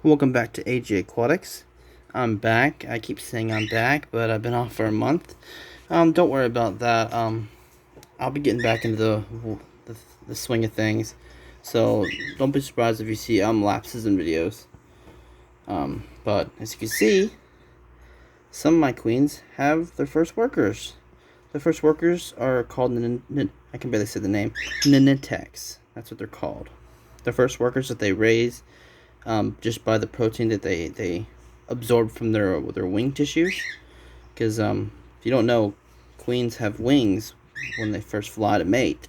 Welcome back to AG Aquatics. I'm back. I keep saying I'm back, but I've been off for a month. Don't worry about that. I'll be getting back into the swing of things. So don't be surprised if you see lapses in videos. But as you can see, some of my queens have their first workers. The first workers are called I can barely say the name, Nintex. That's what they're called. The first workers that they raise. Just by the protein that they absorb from their wing tissues. Because if you don't know, queens have wings when they first fly to mate.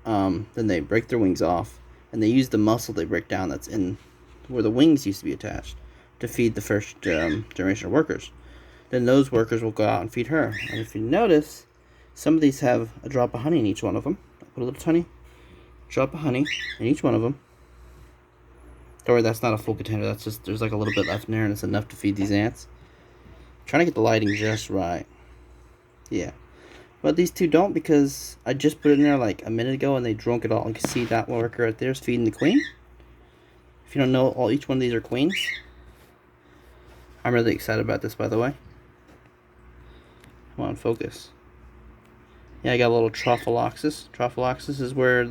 Then they break their wings off, and they use the muscle they break down that's in where the wings used to be attached to feed the first generation of workers. Then those workers will go out and feed her. And if you notice, some of these have a drop of honey in each one of them. I put a little drop of honey in each one of them. Don't worry, that's not a full container. That's just, there's like a little bit left in there, and it's enough to feed these ants. I'm trying to get the lighting just right. Yeah. But these two don't, because I just put it in there like a minute ago, and they drunk it all. You can see that worker right there is feeding the queen. If you don't know, each one of these are queens. I'm really excited about this, by the way. Come on, focus. Yeah, I got a little Tropholoxus. Tropholoxus is where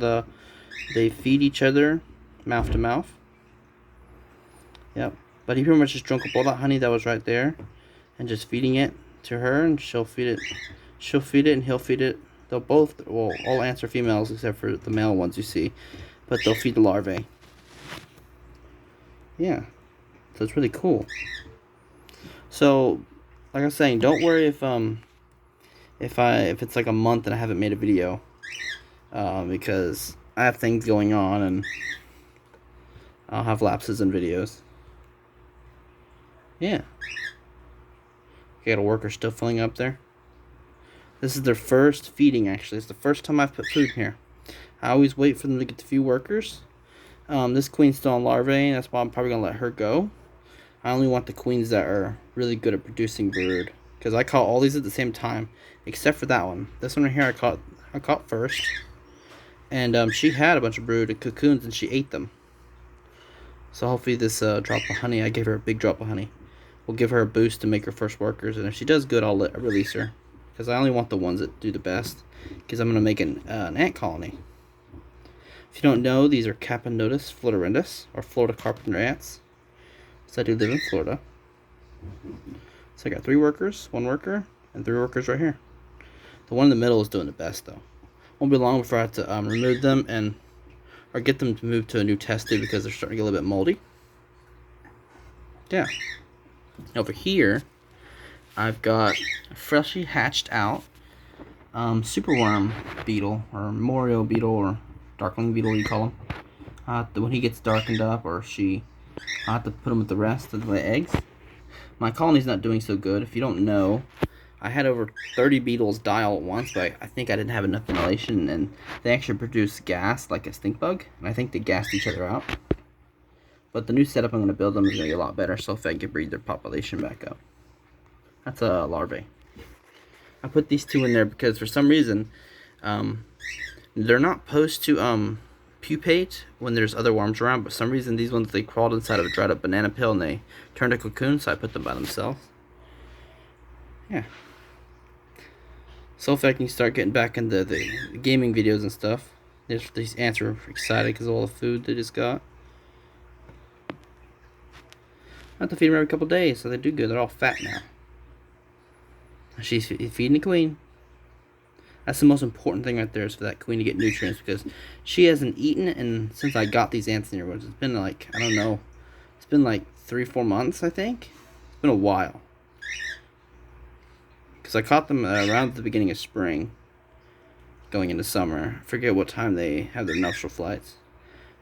they feed each other mouth to mouth. Yep, but he pretty much just drunk up all that honey that was right there, and just feeding it to her, and she'll feed it. She'll feed it, and he'll feed it. They'll both, well, all ants are females except for the male ones you see, but they'll feed the larvae. Yeah, so it's really cool. So, like I was saying, don't worry if it's like a month and I haven't made a video, because I have things going on and I'll have lapses in videos. Yeah. I got a worker still filling up there. This is their first feeding, actually. It's the first time I've put food in here. I always wait for them to get the few workers. This queen's still on larvae, and that's why I'm probably going to let her go. I only want the queens that are really good at producing brood, because I caught all these at the same time, except for that one. This one right here I caught first. And she had a bunch of brood and cocoons, and she ate them. So hopefully this drop of honey, I gave her a big drop of honey, will give her a boost to make her first workers. And if she does good, I'll release her, because I only want the ones that do the best, because I'm going to make an ant colony. If you don't know, these are Capanotus floridendus, or Florida carpenter ants. So I do live in Florida. So I got 3 workers, 1 worker, and 3 workers right here. The one in the middle is doing the best, though. Won't be long before I have to remove them or get them to move to a new test tube, because they're starting to get a little bit moldy. Yeah. Over here, I've got a freshly hatched out superworm beetle, or Morio beetle, or darkling beetle, you call him. When he gets darkened up, or I have to put him with the rest of the eggs. My colony's not doing so good. If you don't know, I had over 30 beetles die all at once, but I think I didn't have enough ventilation, and they actually produce gas like a stink bug, and I think they gassed each other out. But the new setup I'm going to build them is going to be a lot better, so if I can breed their population back up. That's a larvae. I put these 2 in there because for some reason, they're not supposed to pupate when there's other worms around, but for some reason these ones, they crawled inside of a dried up banana peel and they turned a cocoon, so I put them by themselves. Yeah. So if I can start getting back into the gaming videos and stuff, these ants are excited because of all the food they just got. I have to feed them every couple days, so they do good. They're all fat now. She's feeding the queen. That's the most important thing right there, is for that queen to get nutrients, because she hasn't eaten, and since I got these ants in here, it's been like, I don't know, it's been like 3-4 months, I think. It's been a while. Because I caught them around the beginning of spring, going into summer. I forget what time they have their nuptial flights.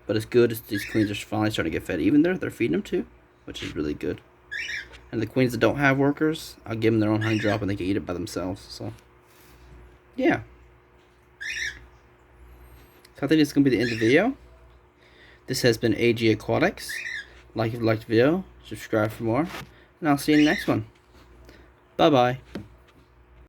But it's good as these queens are finally starting to get fed. Even they're feeding them too, which is really good. And the queens that don't have workers, I'll give them their own honey drop, and they can eat it by themselves. So, yeah. So I think this is going to be the end of the video. This has been AG Aquatics. Like if you liked the video, subscribe for more, and I'll see you in the next one. Bye-bye.